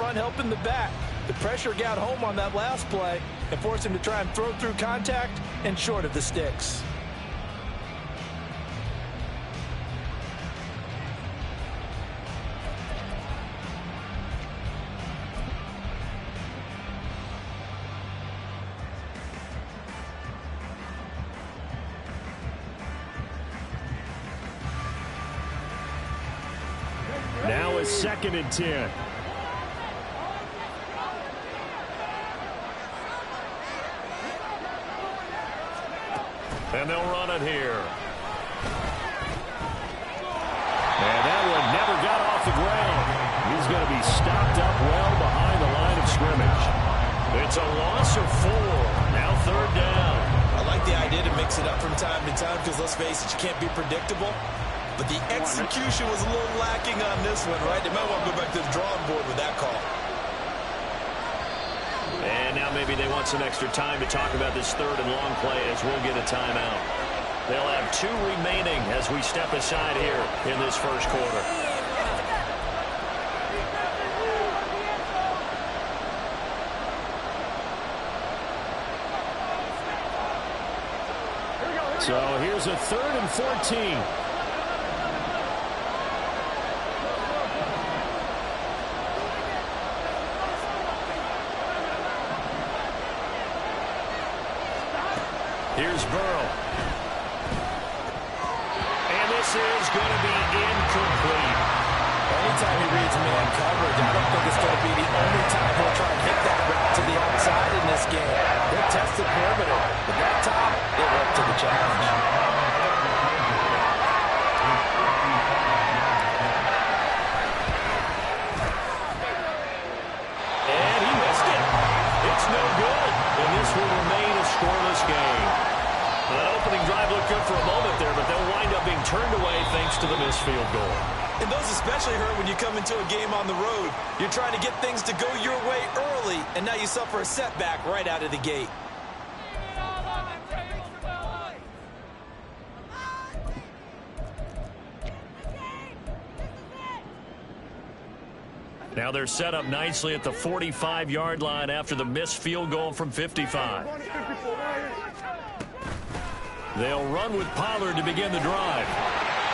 front helping the back. The pressure got home on that last play and forced him to try and throw through contact and short of the sticks. Now it's 2nd and 10. And they'll run it here. And that one never got off the ground. He's going to be stopped up well behind the line of scrimmage. It's a loss of 4. Now 3rd down. I like the idea to mix it up from time to time because, let's face it, you can't be predictable. But the execution was a little lacking on this one, right? They might want to go back to the drawing board with that call. And now maybe they want some extra time to talk about this 3rd and long play as we'll get a timeout. They'll have 2 remaining as we step aside here in this first quarter. So here's a 3rd and 14. Here's Burrow. And this is going to be incomplete. Anytime he reads man coverage, I don't think it's going to be the only time he'll try and hit that route to the outside in this game. They'll test the perimeter, but that time, they were up to the challenge. And he missed it. It's no good. And this will remain a scoreless game. That opening drive looked good for a moment there, but they'll wind up being turned away thanks to the missed field goal. And those especially hurt when you come into a game on the road. You're trying to get things to go your way early, and now you suffer a setback right out of the gate. Now they're set up nicely at the 45-yard line after the missed field goal from 55. They'll run with Pollard to begin the drive.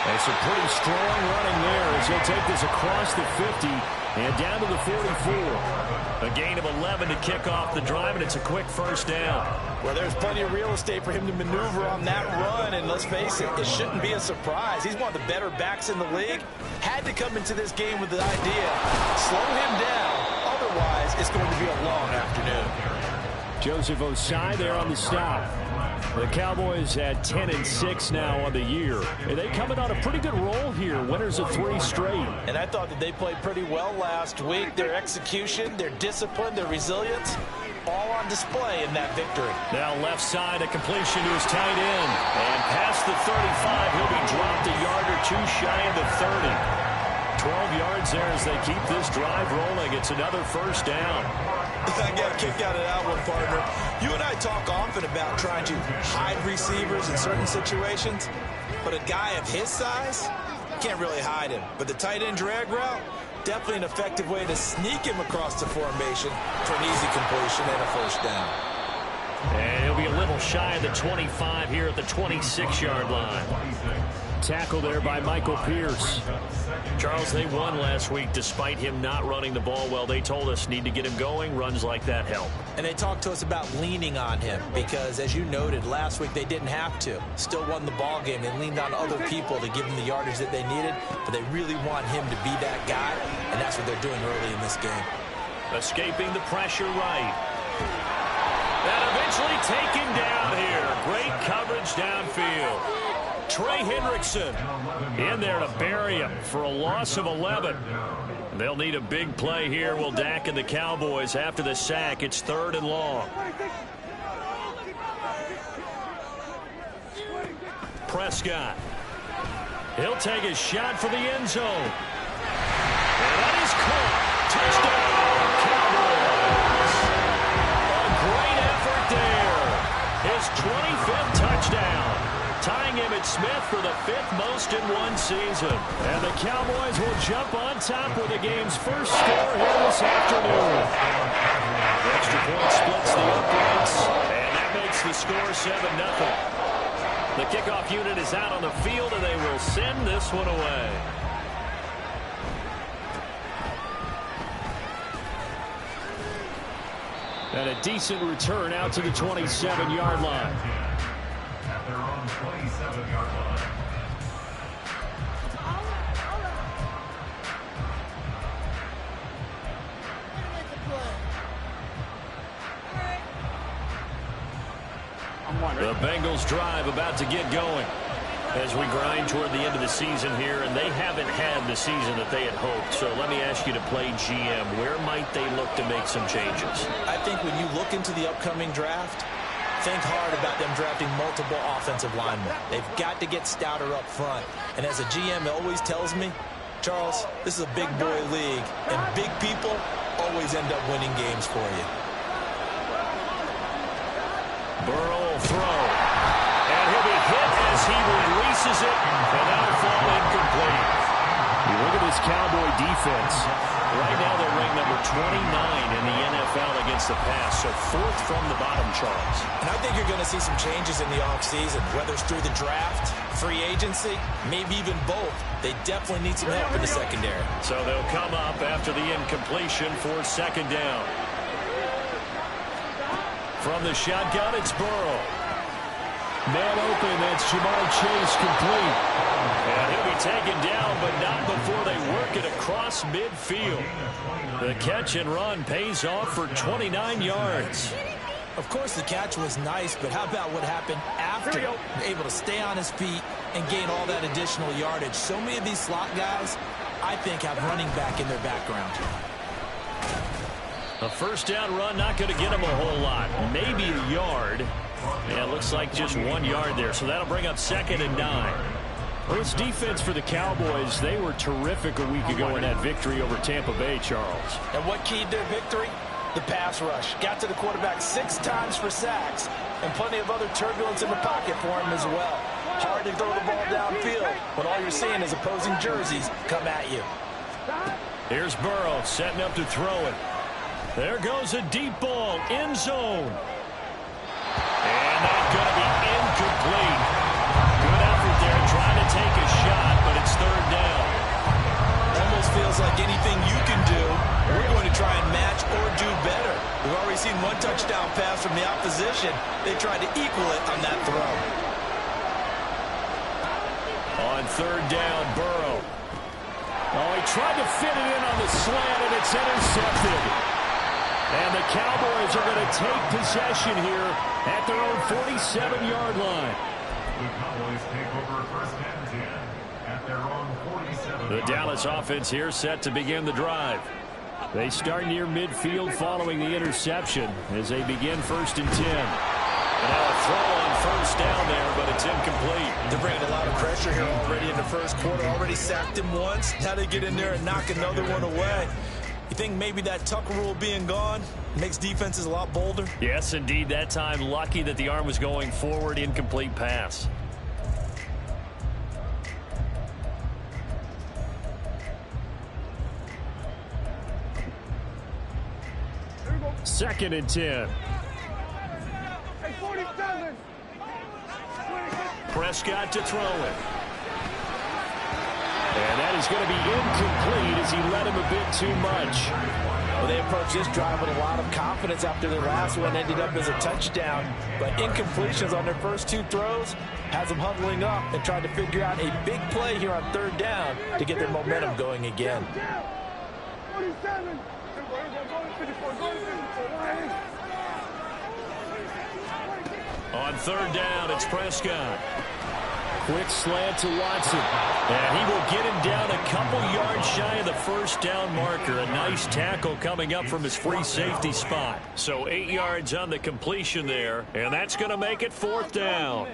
That's a pretty strong running there as he'll take this across the 50 and down to the 44. A gain of 11 to kick off the drive, and it's a quick first down. Well, there's plenty of real estate for him to maneuver on that run, and let's face it, it shouldn't be a surprise. He's one of the better backs in the league. Had to come into this game with the idea, slow him down, otherwise it's going to be a long afternoon. Joseph Osai there on the stop. The Cowboys at 10-6 now on the year. And they coming on a pretty good roll here. Winners of 3 straight. And I thought that they played pretty well last week. Their execution, their discipline, their resilience, all on display in that victory. Now left side, a completion to his tight end. And past the 35, he'll be dropped a yard or 2 shy of the 30. 12 yards there as they keep this drive rolling. It's another first down. I got a kick out of that one, partner. You and I talk often about trying to hide receivers in certain situations, but a guy of his size, can't really hide him. But the tight end drag route, definitely an effective way to sneak him across the formation for an easy completion and a first down. And he'll be a little shy of the 25 here at the 26-yard line. Tackle there by Michael Pierce. Charles, they won last week despite him not running the ball well. They told us need to get him going. Runs like that help. And they talked to us about leaning on him because, as you noted, last week they didn't have to. Still won the ball game. They leaned on other people to give them the yardage that they needed, but they really want him to be that guy, and that's what they're doing early in this game. Escaping the pressure right. And eventually taken down here. Great coverage downfield. Trey Hendrickson in there to bury him for a loss of 11. They'll need a big play here. Will Dak and the Cowboys after the sack. It's 3rd and long. Prescott. He'll take a shot for the end zone. And that is caught. Touchdown, Cowboys. A great effort there. His 25th touchdown. tying Emmitt Smith for the 5th most in one season. And the Cowboys will jump on top with the game's first score here this afternoon. The extra point splits the uprights, and that makes the score 7-0. The kickoff unit is out on the field, and they will send this one away. And a decent return out to the 27-yard line. At their own 27-yard line. The Bengals drive about to get going as we grind toward the end of the season here, and they haven't had the season that they had hoped. So let me ask you to play GM. Where might they look to make some changes? I think when you look into the upcoming draft, think hard about them drafting multiple offensive linemen. They've got to get stouter up front. And as a GM always tells me, Charles, this is a big boy league, and big people always end up winning games for you. Burrow will throw. And he'll be hit as he releases it, and that'll fall incomplete. You look at this Cowboy defense. Right now they're ranked number 29 in the NFL against the pass, so 4th from the bottom, Charles. And I think you're going to see some changes in the offseason, whether it's through the draft, free agency, maybe even both. They definitely need some help in the secondary. So they'll come up after the incompletion for 2nd down. From the shotgun, it's Burrow. Man open, that's Jamar Chase complete. And he'll be taken down, but not before they work it across midfield. The catch and run pays off for 29 yards. Of course, the catch was nice, but how about what happened after? Able to stay on his feet and gain all that additional yardage. So many of these slot guys, I think, have running back in their background. A 1st down run, not going to get him a whole lot. Maybe a yard. Yeah, it looks like just 1 yard there, so that'll bring up 2nd and 9. Well, this defense for the Cowboys, they were terrific a week ago in that victory over Tampa Bay, Charles. And what keyed their victory? The pass rush. Got to the quarterback 6 times for sacks, and plenty of other turbulence in the pocket for him as well. Hard to throw the ball downfield when all you're seeing is opposing jerseys come at you. Here's Burrow setting up to throw it. There goes a deep ball, end zone. And that's going to be incomplete. Good effort there trying to take a shot, but it's 3rd down. Almost feels like anything you can do, we're going to try and match or do better. We've already seen 1 touchdown pass from the opposition. They tried to equal it on that throw. On 3rd down, Burrow. Oh, he tried to fit it in on the slant, and it's intercepted. And the Cowboys are going to take possession here at their own 47-yard line. The Cowboys take over 1st and 10 at their own 47. The Dallas offense here set to begin the drive. They start near midfield following the interception as they begin 1st and 10. And now a throw on 1st down there, but it's incomplete. They're bringing a lot of pressure here already in the 1st quarter. Already sacked him once. Now they get in there and knock another one away. You think maybe that Tucker rule being gone makes defenses a lot bolder? Yes, indeed. That time, lucky that the arm was going forward. Incomplete pass. Second and 10. Prescott to throw it. And that is going to be incomplete as he led him a bit too much. Well, they approached this drive with a lot of confidence after their last one ended up as a touchdown. But incompletions on their first 2 throws has them huddling up and trying to figure out a big play here on 3rd down to get their momentum going again. On 3rd down, it's Prescott. Quick slant to Watson. And he will get him down a couple yards shy of the 1st down marker. A nice tackle coming up from his free safety spot. So 8 yards on the completion there. And that's going to make it 4th down.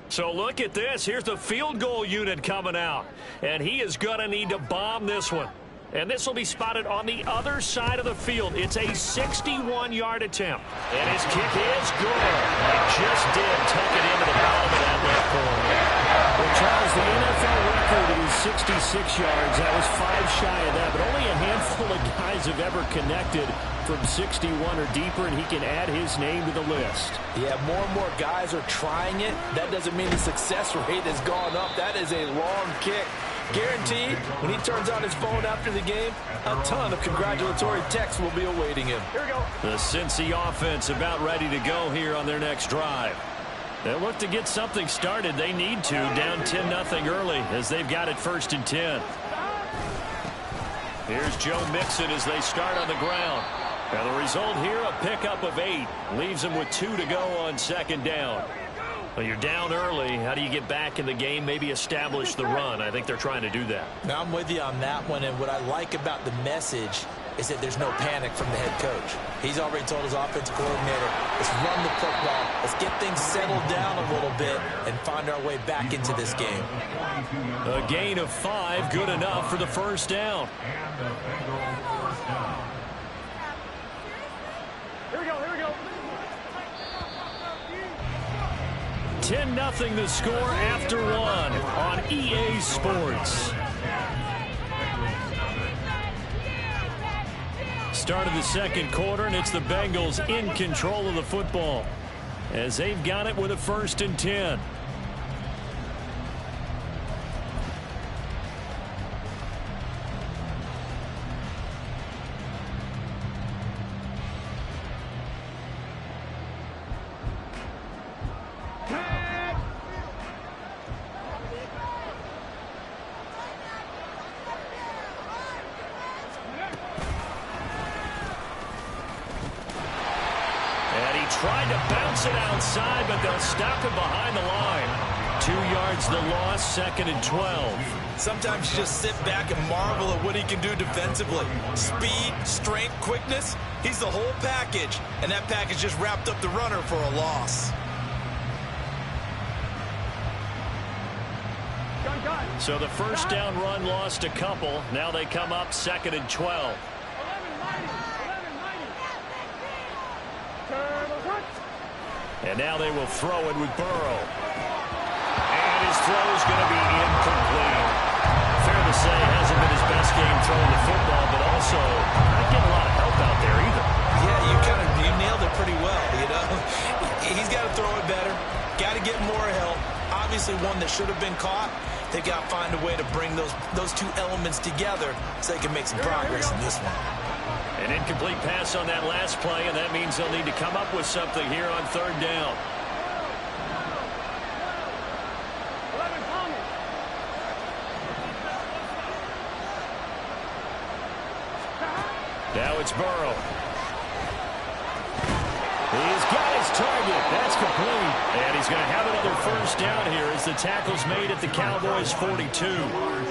So look at this. Here's the field goal unit coming out. And he is going to need to bomb this one. And this will be spotted on the other side of the field. It's a 61-yard attempt. And his kick is good. It just did tuck it into the bottom of that left corner. Well, Charles, the NFL record is 66 yards. That was 5 shy of that, but only a handful of guys have ever connected from 61 or deeper, and he can add his name to the list. Yeah, more and more guys are trying it. That doesn't mean the success rate has gone up. That is a long kick. Guaranteed, when he turns on his phone after the game, a ton of congratulatory texts will be awaiting him. Here we go. The Cincy offense about ready to go here on their next drive. They look to get something started. They need to, down 10-0 early as they've got it 1st and 10. Here's Joe Mixon as they start on the ground. Now the result here, a pickup of 8. Leaves them with 2 to go on 2nd down. Well, you're down early. How do you get back in the game, maybe establish the run? I think they're trying to do that. Now, I'm with you on that one, and what I like about the message is that there's no panic from the head coach. He's already told his offensive coordinator, let's run the football, let's get things settled down a little bit and find our way back into this game. A gain of 5, good enough for the 1st down. And the Bengals first down. Here we go, here we go. 10-0 the score after 1 on EA Sports. Start of the 2nd quarter, and it's the Bengals in control of the football as they've got it with a 1st and 10. Tried to bounce it outside, but they'll stop it behind the line. 2 yards the loss, 2nd and 12. Sometimes you just sit back and marvel at what he can do defensively. Speed, strength, quickness, he's the whole package. And that package just wrapped up the runner for a loss. So the 1st down run lost a couple. Now they come up 2nd and 12. And now they will throw it with Burrow. And his throw is going to be incomplete. Fair to say, hasn't been his best game throwing the football, but also not getting a lot of help out there either. Yeah, you nailed it pretty well, you know. He's got to throw it better. Got to get more help. Obviously one that should have been caught. They've got to find a way to bring those two elements together so they can make some progress in this one. An incomplete pass on that last play, and that means they'll need to come up with something here on 3rd down. Now it's Burrow. He's got his target. That's complete. And he's going to have another 1st down here as the tackle's made at the Cowboys' 42.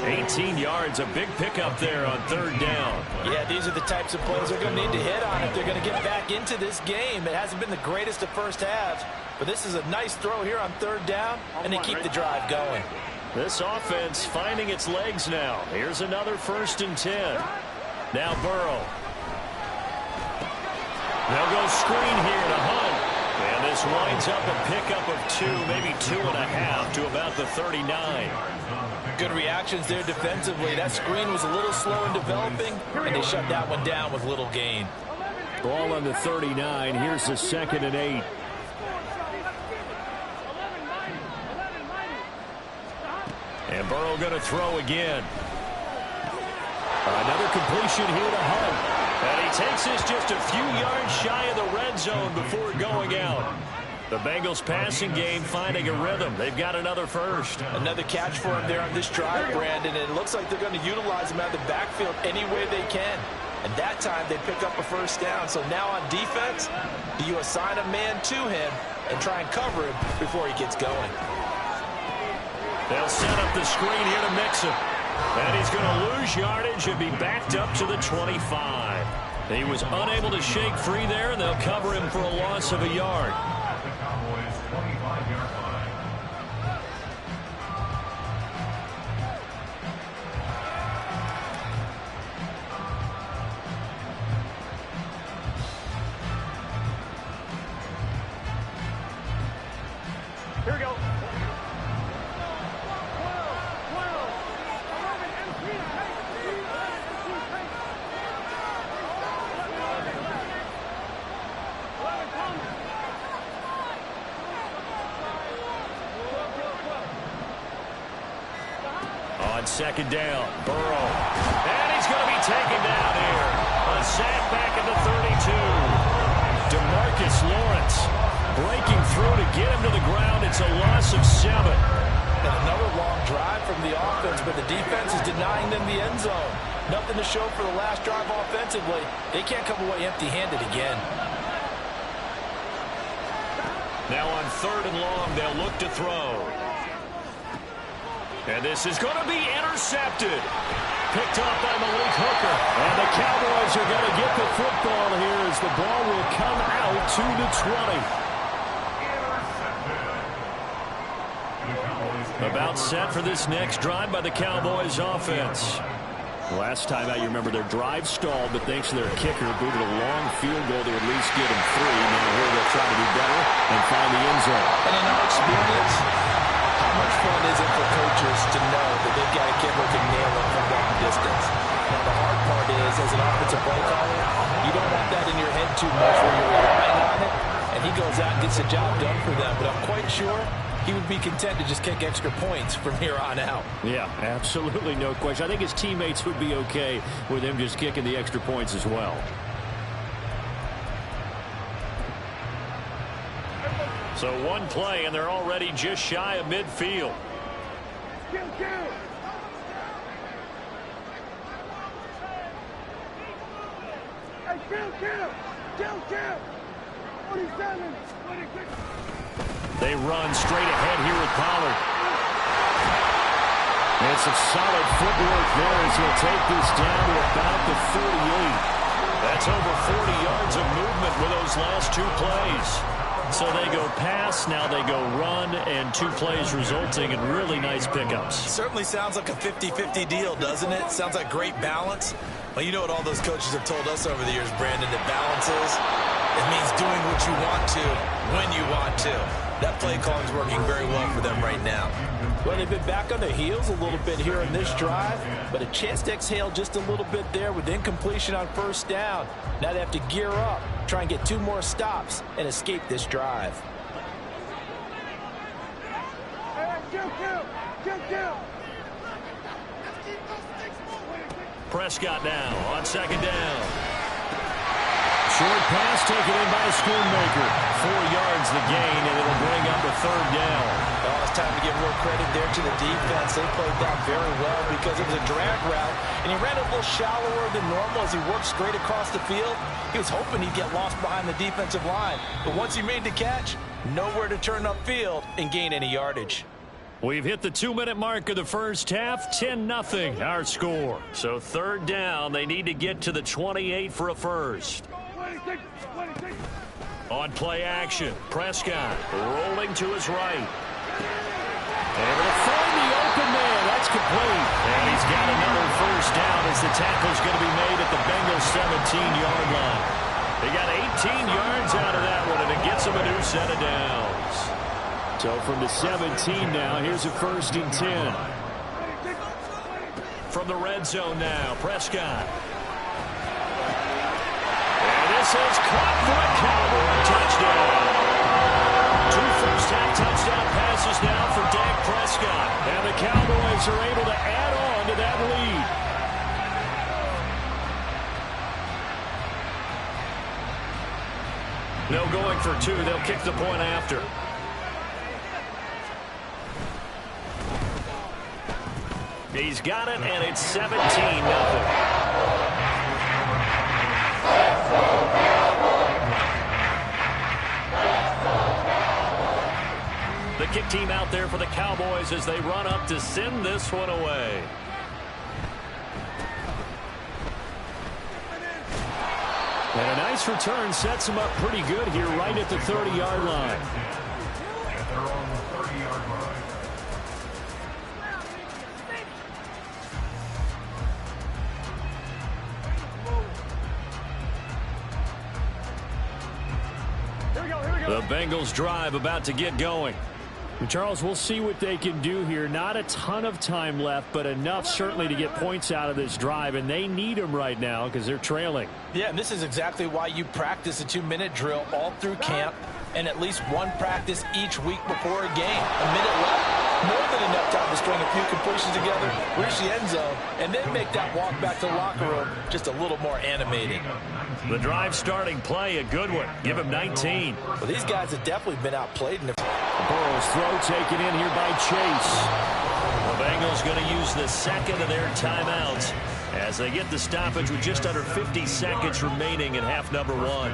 18 yards, a big pickup there on 3rd down. Yeah, these are the types of plays they're going to need to hit on if they're going to get back into this game. It hasn't been the greatest of first halves, but this is a nice throw here on 3rd down, and they keep the drive going. This offense finding its legs now. Here's another 1st and 10. Now Burrow. They'll go screen here to Hunt. And this winds up a pickup of 2, maybe 2.5 to about the 39. Good reactions there defensively. That screen was a little slow in developing, and they shut that one down with little gain. Ball on the 39. Here's the 2nd and 8. And Burrow going to throw again. Another completion here to Hunt. And he takes this just a few yards shy of the red zone before going out. The Bengals passing game finding a rhythm. They've got another 1st. Another catch for him there on this drive, Brandon. And it looks like they're going to utilize him out of the backfield any way they can. And that time they pick up a 1st down. So now on defense, do you assign a man to him and try and cover him before he gets going? They'll set up the screen here to Mixon. And he's going to lose yardage and be backed up to the 25. He was unable to shake free there, and they'll cover him for a loss of a yard. At the Cowboys' 25-yard line. On second down, Burrow. And he's going to be taken down here. A sack back at the 32. DeMarcus Lawrence breaking through to get him to the ground. It's a loss of 7. And another long drive from the offense, but the defense is denying them the end zone. Nothing to show for the last drive offensively. They can't come away empty-handed again. Now on 3rd and long, they'll look to throw. And this is going to be intercepted. Picked up by Malik Hooker. And the Cowboys are going to get the football here as the ball will come out to the 20. About set for this next drive by the Cowboys offense. Last time out, you remember their drive stalled, but thanks to their kicker, booted a long field goal to at least get them 3. Now here they'll try to do better and find the end zone. And in our experience, how much fun is it for coaches to know that they've got a kicker who can nail it from long distance? Now, the hard part is, as an offensive play caller, you don't want that in your head too much where you're relying on it, and he goes out and gets the job done for them. But I'm quite sure he would be content to just kick extra points from here on out. Yeah, absolutely no question. I think his teammates would be okay with him just kicking the extra points as well. So one play, and they're already just shy of midfield. They run straight ahead here with Pollard. And some solid footwork there as he'll take this down to about the 38. That's over 40 yards of movement with those last 2 plays. So they go pass, now they go run, and 2 plays resulting in really nice pickups. Certainly sounds like a 50-50 deal, doesn't it? Sounds like great balance. Well, you know what all those coaches have told us over the years, Brandon, that balance is? It means doing what you want to, when you want to. That play calling is working very well for them right now. Well, they've been back on their heels a little bit here in this drive, but a chance to exhale just a little bit there with incompletion on 1st down. Now they have to gear up, try and get 2 more stops, and escape this drive. Prescott now on 2nd down. Short pass taken in by Schoonmaker. 4 yards the gain, and it'll bring up the 3rd down. Oh, it's time to give more credit there to the defense. They played that very well because it was a drag route, and he ran a little shallower than normal as he worked straight across the field. He was hoping he'd get lost behind the defensive line, but once he made the catch, nowhere to turn upfield and gain any yardage. We've hit the 2-minute mark of the first half, 10-0 our score. So 3rd down, they need to get to the 28 for a first. On play action, Prescott rolling to his right. Able to find the open man. That's complete. And he's got another first down as the tackle's going to be made at the Bengals 17-yard line. They got 18 yards out of that one, and it gets them a new set of downs. So from the 17 now, here's a 1st and 10. From the red zone now, Prescott. This is caught for a Cowboy touchdown. 2 first-half touchdown passes now for Dak Prescott. And the Cowboys are able to add on to that lead. No going for 2. They'll kick the point after. He's got it, and it's 17-0. The kick team out there for the Cowboys as they run up to send this one away. And a nice return sets them up pretty good here right at the 30-yard line. And they're on the 30-yard line. The Bengals drive about to get going. Charles, we'll see what they can do here. Not a ton of time left, but enough certainly to get points out of this drive, and they need them right now because they're trailing. Yeah, and this is exactly why you practice a 2-minute drill all through camp and at least one practice each week before a game. A minute left, more than enough time to string a few completions together, reach the end zone, and then make that walk back to the locker room just a little more animated. The drive starting play, a good one. Give him 19. Well, these guys have definitely been outplayed. Burrow's throw taken in here by Chase. The Bengals going to use the second of their timeouts as they get the stoppage with just under 50 seconds remaining in half number one.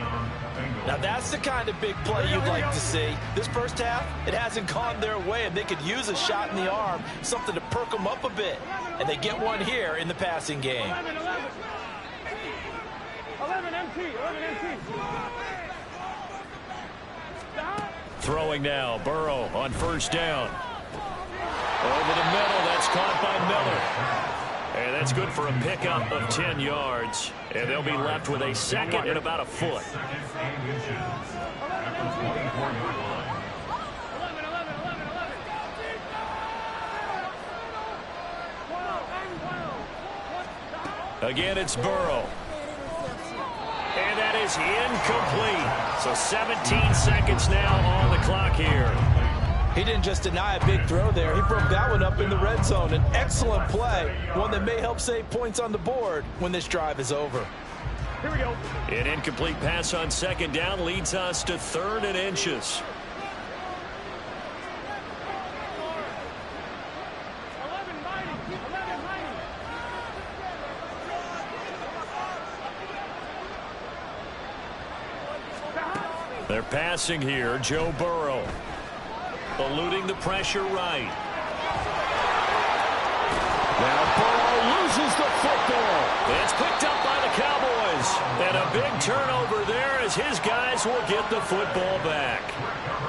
Now that's the kind of big play you'd like to see. This first half, it hasn't gone their way, and they could use a shot in the arm, something to perk them up a bit. And they get one here in the passing game. 11 MT. Throwing now, Burrow on first down. Over the middle, that's caught by Miller. And that's good for a pickup of 10 yards. And they'll be left with a second and about a foot. Again, it's Burrow. And that is incomplete. So 17 seconds now on the clock here. He didn't just deny a big throw there. He broke that one up in the red zone. An excellent play, one that may help save points on the board when this drive is over. Here we go. An incomplete pass on second down leads us to 3rd and inches. 11 mighty. They're passing here. Joe Burrow eluding the pressure right. Now Burrow loses the football. It's picked up by the Cowboys. And a big turnover there as his guys will get the football back.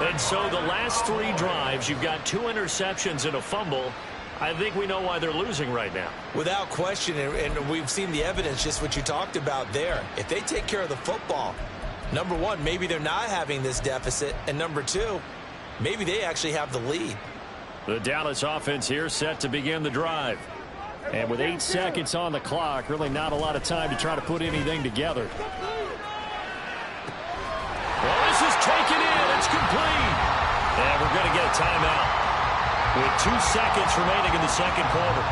And so the last 3 drives, you've got 2 interceptions and a fumble. I think we know why they're losing right now. Without question, and we've seen the evidence, just what you talked about there. If they take care of the football, number one, maybe they're not having this deficit. And number two, maybe they actually have the lead. The Dallas offense here set to begin the drive. And with 8 seconds on the clock, really not a lot of time to try to put anything together. Well, this is taken in. It's complete. And we're going to get a timeout with 2 seconds remaining in the second quarter.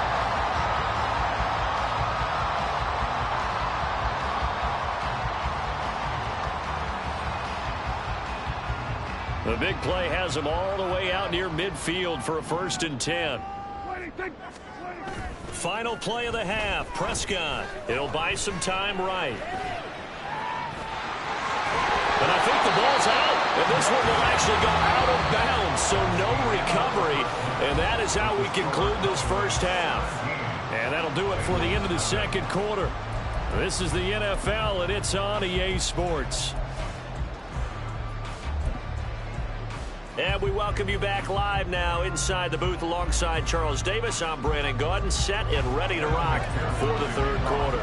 The big play has them all the way out near midfield for a 1st and 10. Final play of the half. Prescott. It'll buy some time right. But I think the ball's out. And this one will actually go out of bounds. So no recovery. And that is how we conclude this first half. And that'll do it for the end of the second quarter. This is the NFL, and it's on EA Sports. And we welcome you back live now inside the booth alongside Charles Davis. I'm Brandon Gaudin, set and ready to rock for the third quarter.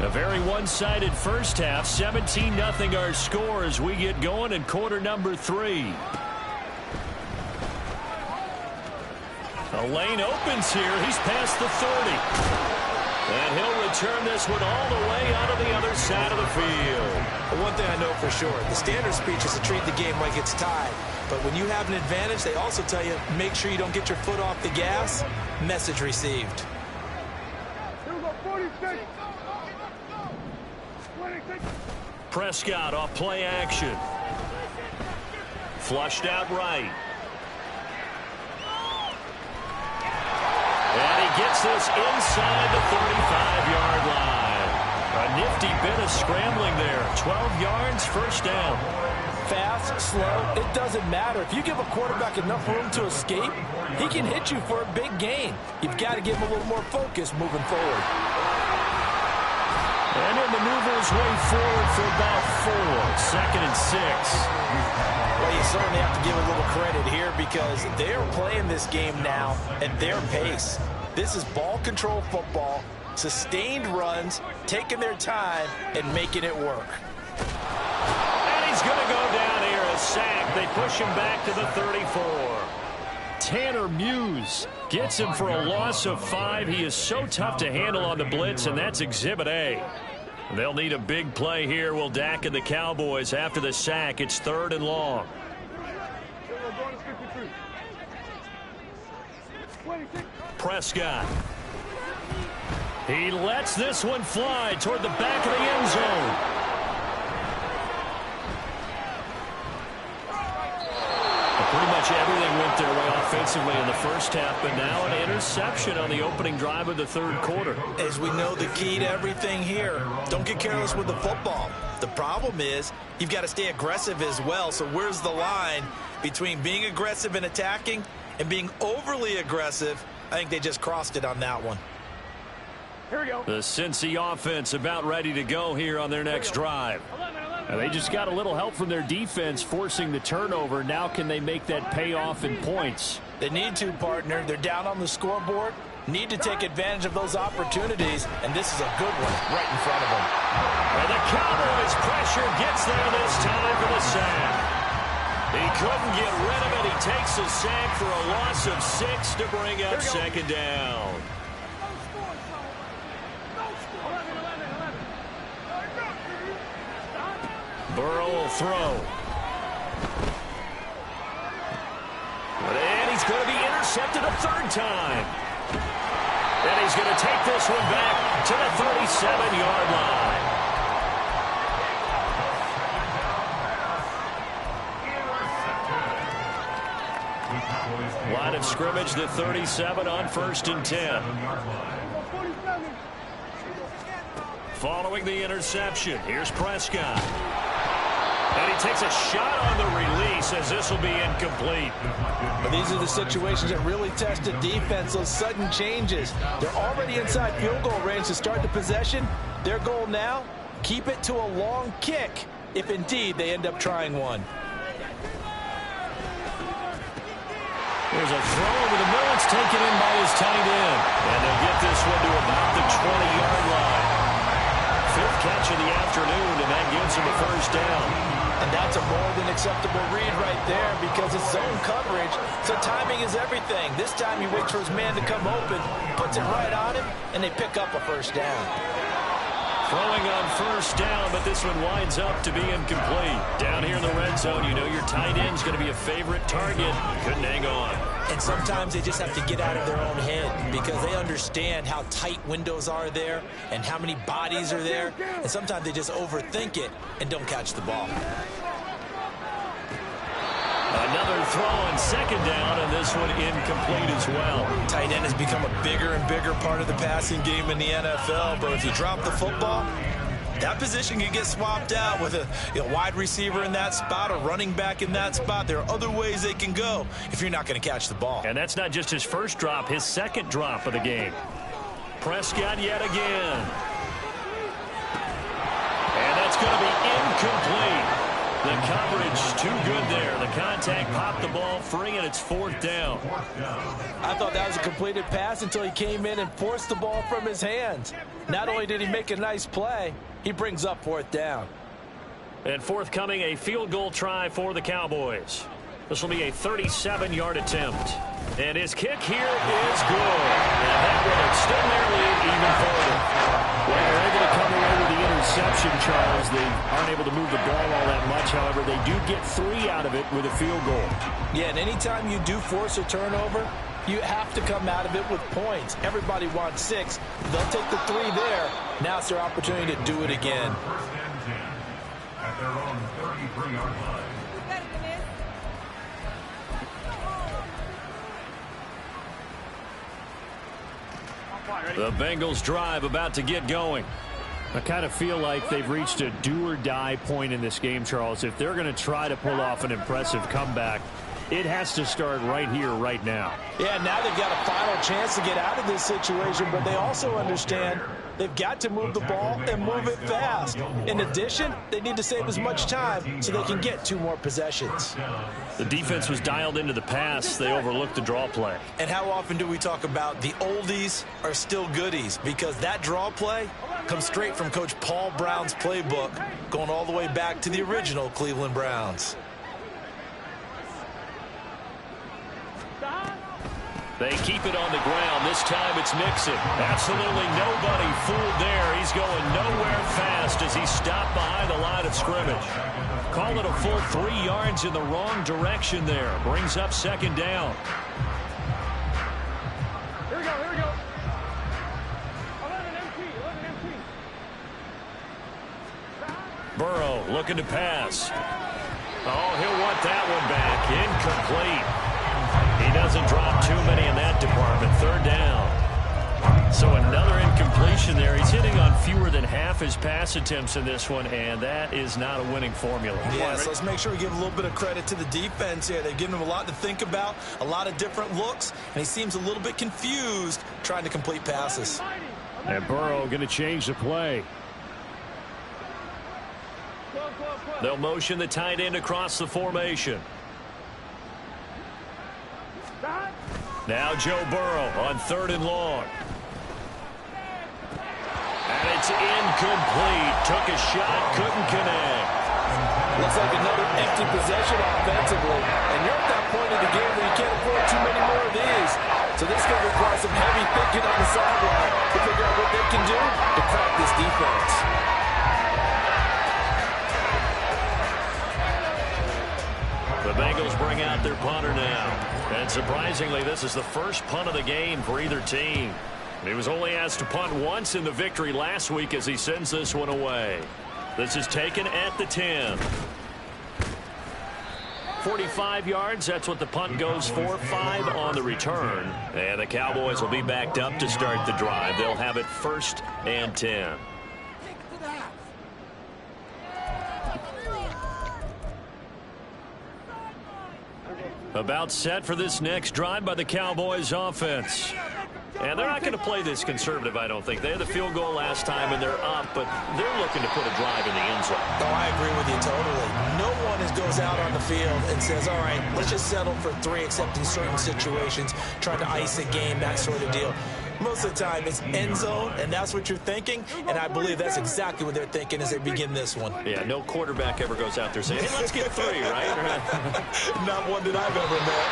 A very one-sided first half, 17-0 our score as we get going in quarter number 3. A lane opens here. He's past the 30. And he'll return this one all the way out of the other side of the field. One thing I know for sure, the standard speech is to treat the game like it's tied. But when you have an advantage, they also tell you, make sure you don't get your foot off the gas. Message received. Here we go, 46. 26. Prescott off play action. Flushed out right. And he gets this inside the 35-yard line. A nifty bit of scrambling there. 12 yards, first down. Fast, slow, it doesn't matter. If you give a quarterback enough room to escape, he can hit you for a big gain. You've got to give him a little more focus moving forward. And he'll maneuver his way forward for about 4. 2nd and 6. Well, you certainly have to give a little credit here because they are playing this game now at their pace. This is ball control football, sustained runs, taking their time, and making it work. And he's going to go down here, a sack. They push him back to the 34. Tanner Muse gets him for a loss of 5. He is so tough to handle on the blitz, and that's Exhibit A. They'll need a big play here. Will Dak and the Cowboys after the sack. It's 3rd and long. Prescott. He lets this one fly toward the back of the end zone. Pretty much everything went their way offensively in the first half, but now an interception on the opening drive of the third quarter. As we know, the key to everything here, don't get careless with the football. The problem is you've got to stay aggressive as well. So where's the line between being aggressive and attacking and being overly aggressive? I think they just crossed it on that one. Here we go. The Cincy offense about ready to go here on their next drive. They just got a little help from their defense forcing the turnover. Now can they make that pay off in points? They need to, partner. They're down on the scoreboard. Need to take advantage of those opportunities, and this is a good one right in front of them. And the Cowboys pressure gets there this time for the sack. He couldn't get rid of it. He takes a sack for a loss of 6 to bring up second down. Burrow will throw. And he's going to be intercepted a third time. And he's going to take this one back to the 37-yard line. Line of scrimmage, the 37 on 1st and 10. Following the interception, here's Prescott. And he takes a shot on the release as this will be incomplete. But these are the situations that really test the defense, those sudden changes. They're already inside field goal range to start the possession. Their goal now, keep it to a long kick, if indeed they end up trying one. There's a throw over the middle. It's taken in by his tight end. And they'll get this one to about the 20-yard line. 5th catch of the afternoon, and that gives him a first down. And that's a more than acceptable read right there because it's zone coverage, so timing is everything. This time he waits for his man to come open, puts it right on him, and they pick up a first down. Throwing on first down, but this one winds up to be incomplete. Down here in the red zone, you know your tight end's going to be a favorite target. Couldn't hang on. And sometimes they just have to get out of their own head because they understand how tight windows are there and how many bodies are there. And sometimes they just overthink it and don't catch the ball. Another throw on second down, and this one incomplete as well. Tight end has become a bigger and bigger part of the passing game in the NFL, but if you drop the football, that position can get swapped out with a wide receiver in that spot, a running back in that spot. There are other ways they can go if you're not going to catch the ball. And that's not just his first drop, his second drop of the game. Prescott yet again. And that's going to be incomplete. The coverage too good there. The contact popped the ball free, and it's 4th down. I thought that was a completed pass until he came in and forced the ball from his hands. Not only did he make a nice play, he brings up 4th down. And forthcoming, a field goal try for the Cowboys. This will be a 37-yard attempt. And his kick here is good. And that will extend their lead even further. Well, they're able to come away with the interception, Charles. They aren't able to move the ball all that much. However, they do get 3 out of it with a field goal. Yeah, and anytime you do force a turnover, you have to come out of it with points. Everybody wants 6. They'll take the 3 there. Now it's their opportunity to do it again. First and 10 at their own 33-yard line. The Bengals drive about to get going. I kind of feel like they've reached a do-or-die point in this game, Charles. If they're going to try to pull off an impressive comeback, it has to start right here, right now. Yeah, now they've got a final chance to get out of this situation, but they also understand they've got to move the ball and move it fast. In addition, they need to save as much time so they can get 2 more possessions. The defense was dialed into the pass. They overlooked the draw play. And how often do we talk about the oldies are still goodies? Because that draw play comes straight from Coach Paul Brown's playbook, going all the way back to the original Cleveland Browns. They keep it on the ground. This time it's Mixon. Absolutely nobody fooled there. He's going nowhere fast as he's stopped behind the line of scrimmage. Call it a full 3 yards in the wrong direction there. Brings up second down. looking to pass. Oh, he'll want that one back. Incomplete. He doesn't drop too many in that department. Third down. So another incompletion there. He's hitting on fewer than half his pass attempts in this one, and that is not a winning formula. Yeah, so let's make sure we give a little bit of credit to the defense here. They've given him a lot to think about, a lot of different looks, and he seems a little bit confused trying to complete passes. And Burrow going to change the play. They'll motion the tight end across the formation. Now Joe Burrow on 3rd and long. And it's incomplete. Took a shot, couldn't connect. Looks like another empty possession offensively. And you're at that point in the game where you can't afford too many more of these. So this is going to require some heavy thinking on the sideline to figure out what they can do to crack this defense. The Bengals bring out their punter now. And surprisingly, this is the first punt of the game for either team. He was only asked to punt once in the victory last week as he sends this one away. This is taken at the 10. 45 yards, that's what the punt goes for. 5 on the return. And the Cowboys will be backed up to start the drive. They'll have it 1st and 10. About set for this next drive by the Cowboys offense. And they're not going to play this conservative, I don't think. They had the field goal last time, and they're up, but they're looking to put a drive in the end zone. Oh, I agree with you totally. No one goes out on the field and says, all right, let's just settle for 3, except in certain situations, trying to ice a game, that sort of deal. Most of the time, it's end zone, and that's what you're thinking, and I believe that's exactly what they're thinking as they begin this one. Yeah, no quarterback ever goes out there saying, hey, let's get 3, right? Not one that I've ever met.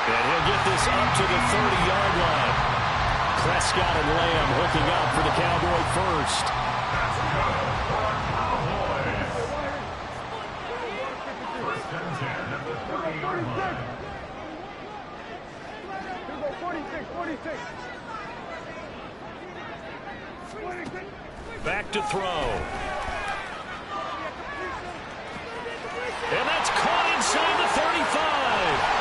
And he'll get this up to the 30-yard line. Prescott and Lamb hooking up for the Cowboy first. Back to throw. And that's caught inside the 35.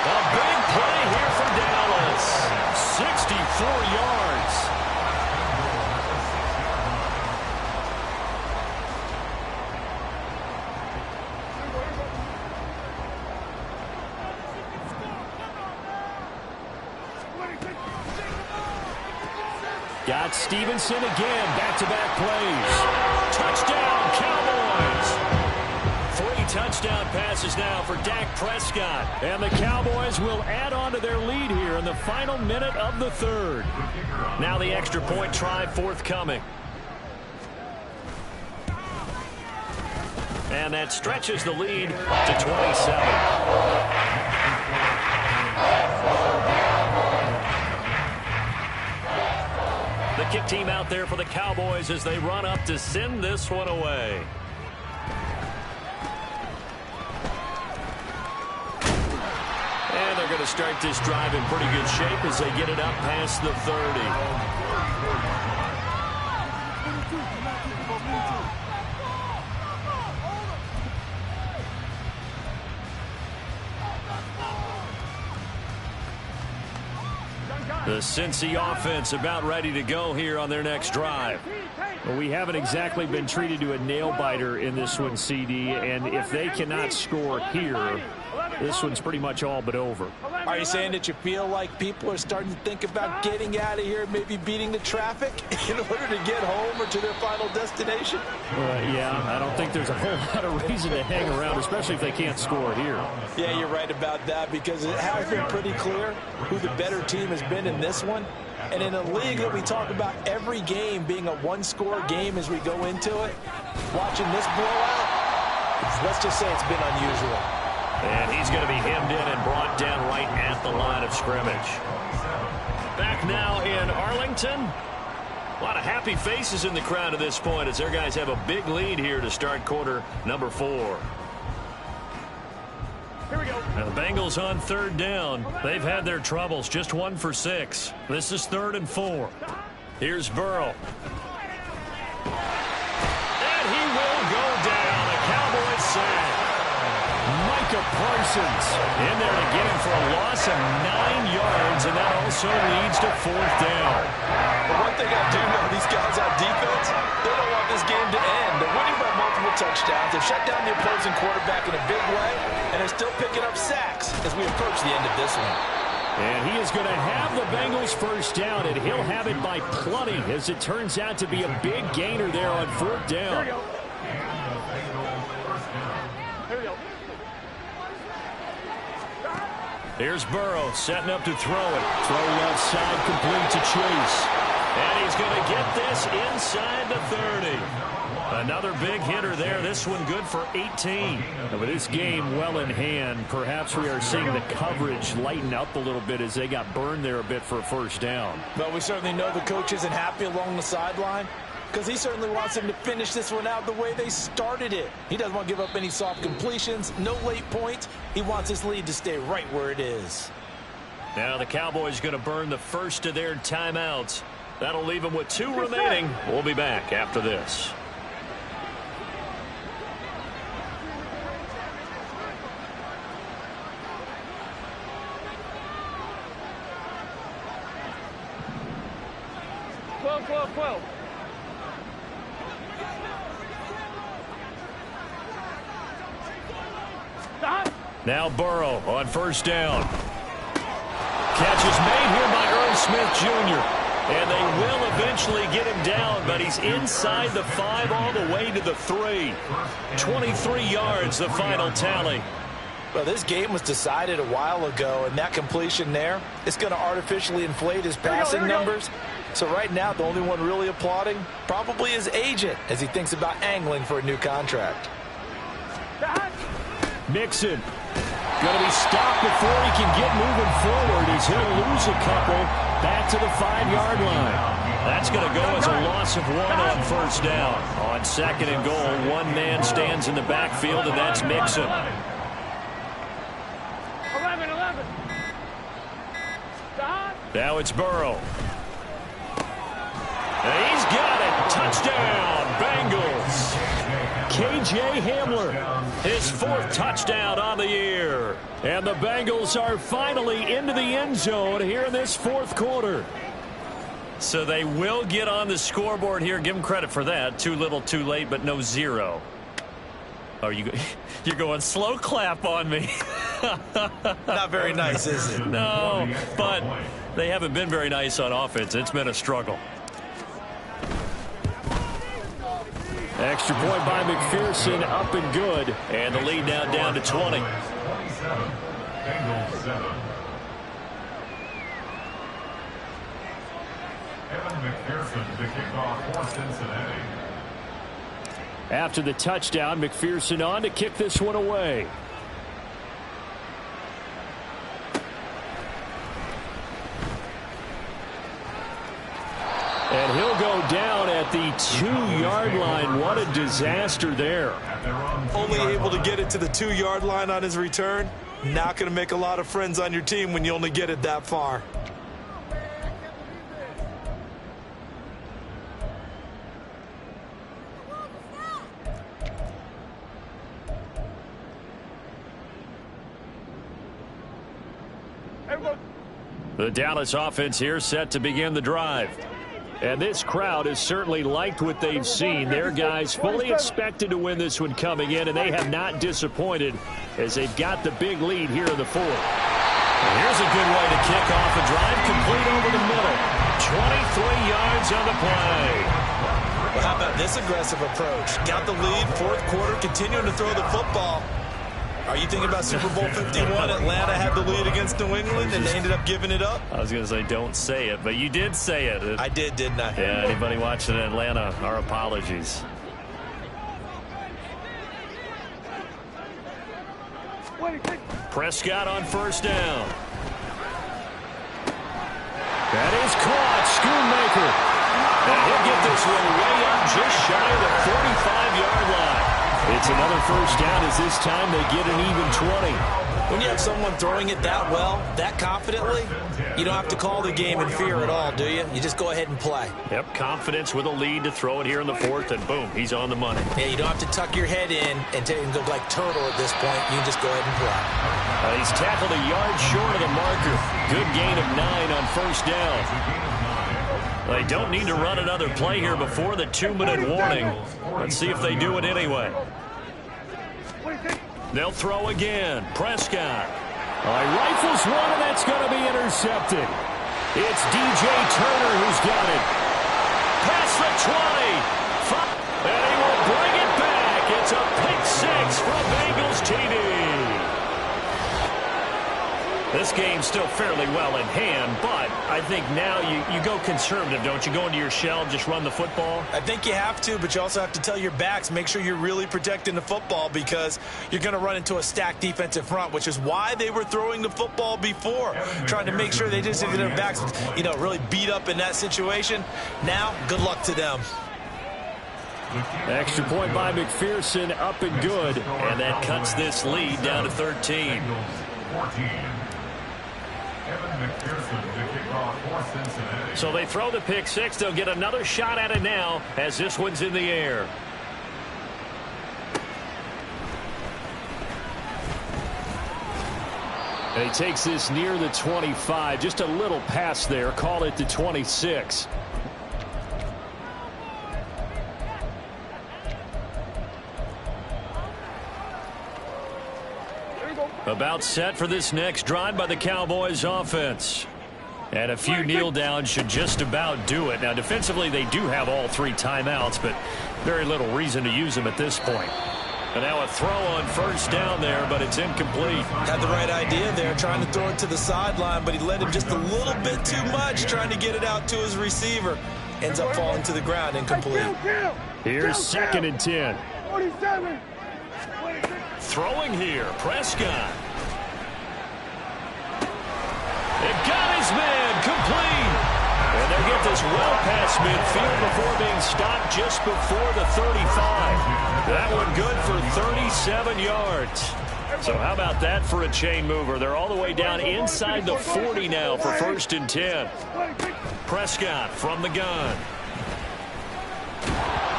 A big play here for Dallas. 64 yards. Got Stevenson again. Back-to-back plays. Touchdown, Cowboys. 3 touchdown passes now for Dak Prescott. And the Cowboys will add on to their lead here in the final minute of the 3rd. Now the extra point try forthcoming. And that stretches the lead to 27. The kick team out there for the Cowboys as they run up to send this one away. And they're going to start this drive in pretty good shape as they get it up past the 30. The Cincy offense about ready to go here on their next drive. Well, we haven't exactly been treated to a nail-biter in this one, CD, and if they cannot score here, this one's pretty much all but over. Are you saying that you feel like people are starting to think about getting out of here, maybe beating the traffic in order to get home or to their final destination? Yeah, I don't think there's a whole lot of reason to hang around, especially if they can't score here. Yeah, you're right about that because it has been pretty clear who the better team has been in this one. And in a league that we talk about every game being a one-score game as we go into it, watching this blowout, let's just say it's been unusual. And he's going to be hemmed in and brought down right at the line of scrimmage. Back now in Arlington. A lot of happy faces in the crowd at this point as their guys have a big lead here to start quarter number 4. Here we go. Now the Bengals on 3rd down. They've had their troubles, just 1 for 6. This is 3rd and 4. Here's Burrow. And he will go down. A to Parsons. In there to get him for a loss of 9 yards, and that also leads to 4th down. But one thing I do know, these guys on defense, they don't want this game to end. They're winning by multiple touchdowns. They've shut down the opposing quarterback in a big way, and they're still picking up sacks as we approach the end of this one. And he is going to have the Bengals first down, and he'll have it by plenty, as it turns out to be a big gainer there on 4th down. Here we go. Here's Burrow setting up to throw it. Throw left side, complete to Chase. And he's going to get this inside the 30. Another big hitter there. This one good for 18. And with this game well in hand, perhaps we are seeing the coverage lighten up a little bit as they got burned there a bit for a first down. But we certainly know the coach isn't happy along the sideline, because he certainly wants them to finish this one out the way they started it. He doesn't want to give up any soft completions, no late points. He wants his lead to stay right where it is. Now the Cowboys going to burn the first of their timeouts. That'll leave them with 2 remaining. We'll be back after this. Twelve. Now Burrow on first down. Catch is made here by Earl Smith Jr. And they will eventually get him down, but he's inside the 5 all the way to the 3. 23 yards, the final tally. Well, this game was decided a while ago, and that completion there is going to artificially inflate his passing numbers. So right now, the only one really applauding probably his agent as he thinks about angling for a new contract. Mixon going to be stopped before he can get moving forward. He's going to lose a couple back to the 5-yard line. That's going to go as a loss of 1 on first down. On 2nd and goal, 1 man stands in the backfield, and that's Mixon. 11. Now it's Burrow. And he's got it. Touchdown, Bengals. KJ Hamler, His 4th touchdown on the year. and the Bengals are finally into the end zone here in this 4th quarter. So they will get on the scoreboard here. Give them credit for that. Too little, too late, but no 0. Oh, you're going slow clap on me. Not very nice, is it? No, but they haven't been very nice on offense. It's been a struggle. Extra point by McPherson, up and good. And the lead now down to 20. 27, Bengals 7. Evan McPherson to kick off for Cincinnati. After the touchdown, McPherson on to kick this one away. And he'll go down at the 2-yard line. What a disaster there. Only able to get it to the 2-yard line on his return. Not going to make a lot of friends on your team when you only get it that far. The Dallas offense here set to begin the drive. And this crowd has certainly liked what they've seen. Their guys fully expected to win this one coming in, and they have not disappointed as they've got the big lead here in the 4th. And here's a good way to kick off a drive, complete over the middle. 23 yards on the play. Well, how about this aggressive approach? Got the lead, 4th quarter, continuing to throw the football. Are you thinking about Super Bowl 51? Atlanta had the lead against New England, and they ended up giving it up? I was going to say don't say it, but you did say it. I did, didn't I? Yeah, anybody watching Atlanta, our apologies. Prescott on first down. That is caught. Schoonmaker. And he'll get this one way up just shy of the 45-yard line. It's another first down as this time they get an even 20. When you have someone throwing it that well, that confidently, you don't have to call the game in fear at all, do you? You just go ahead and play. Yep, confidence with a lead to throw it here in the fourth, and boom, he's on the money. Yeah, you don't have to tuck your head in and go like turtle at this point. You can just go ahead and play. He's tackled a yard short of the marker. Good gain of 9 on first down. They don't need to run another play here before the 2-minute warning. Let's see if they do it anyway. They'll throw again. Prescott. Rifles one, and that's going to be intercepted. It's DJ Turner who's got it. Past the 20. And he will bring it back. It's a pick six from Bengals TD. This game's still fairly well in hand, but I think now you go conservative, don't you? Go into your shell, just run the football? I think you have to, but you also have to tell your backs, make sure you're really protecting the football because you're going to run into a stacked defensive front, which is why they were throwing the football before, trying to make sure they just get their backs, really beat up in that situation. Now, good luck to them. Extra point by McPherson, up and good, and that cuts this lead down to 13. 14. Evan McPherson to kick off for Cincinnati. So they throw the pick six. They'll get another shot at it now as this one's in the air. And he takes this near the 25. Just a little pass there. Call it the 26. About set for this next drive by the Cowboys offense. And a few kneel downs should just about do it. Now defensively they do have all 3 timeouts, but very little reason to use them at this point. And now a throw on first down there, but it's incomplete. Had the right idea there, trying to throw it to the sideline, but he led him just a little bit too much, trying to get it out to his receiver. Ends up falling to the ground, incomplete. Here's 2nd and 10. 47. Throwing here, Prescott. It got his man complete. And they'll get this well past midfield before being stopped just before the 35. That one good for 37 yards. So how about that for a chain mover? They're all the way down inside the 40 now for 1st and 10. Prescott from the gun.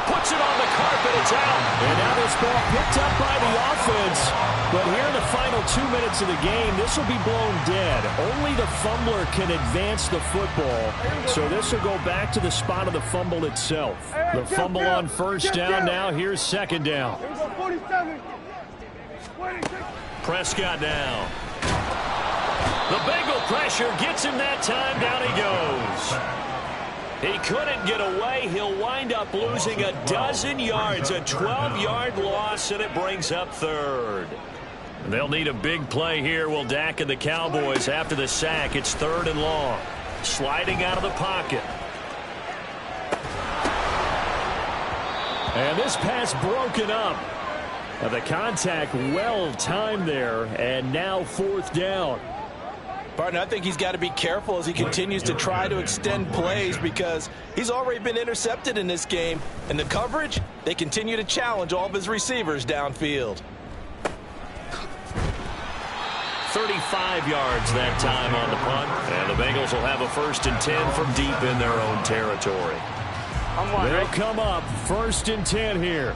Puts it on the carpet, it's out. And now this ball picked up by the offense. But here in the final 2 minutes of the game, this will be blown dead. Only the fumbler can advance the football. So this will go back to the spot of the fumble itself. The fumble on first down now. Here's 2nd down. Prescott now. The Bengal pressure gets him that time. Down he goes. He couldn't get away. He'll wind up losing a dozen yards, a 12-yard loss, and it brings up 3rd. They'll need a big play here, will Dak and the Cowboys after the sack. It's 3rd and long. Sliding out of the pocket. And this pass broken up. Now the contact well timed there, and now 4th down. Partner, I think he's got to be careful as he continues to try to extend plays because he's already been intercepted in this game. And the coverage, they continue to challenge all of his receivers downfield. 35 yards that time on the punt. And the Bengals will have a 1st and 10 from deep in their own territory. They'll come up 1st and 10 here.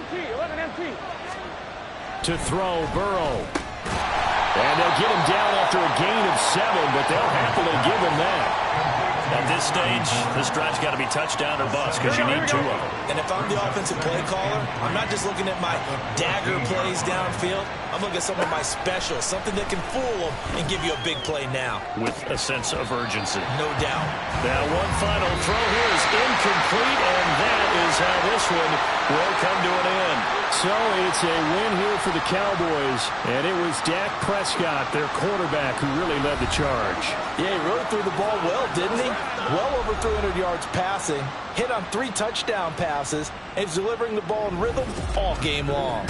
11 empty. To throw, Burrow. And they'll get him down after a gain of 7, but they'll happily give him that. At this stage, this drive's got to be touchdown or bust because you need 2 of them. And if I'm the offensive play caller, I'm not just looking at my dagger plays downfield. I'm looking at some of my specials, something that can fool them and give you a big play now. With a sense of urgency. No doubt. Now one final throw here is incomplete, and that is how this one will come to an end. So it's a win here for the Cowboys, and it was Dak Prescott, their quarterback, who really led the charge. Yeah, he really threw the ball well, didn't he? Well over 300 yards passing, hit on 3 touchdown passes, and he's delivering the ball in rhythm all game long.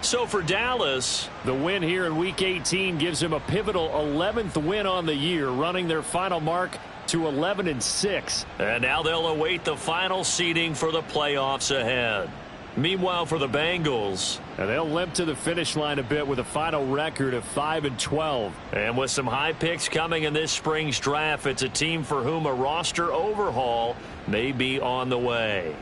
So for Dallas, the win here in Week 18 gives them a pivotal 11th win on the year, running their final mark to 11-6. And now they'll await the final seeding for the playoffs ahead. Meanwhile, for the Bengals, and they'll limp to the finish line a bit with a final record of 5-12. And with some high picks coming in this spring's draft, it's a team for whom a roster overhaul may be on the way.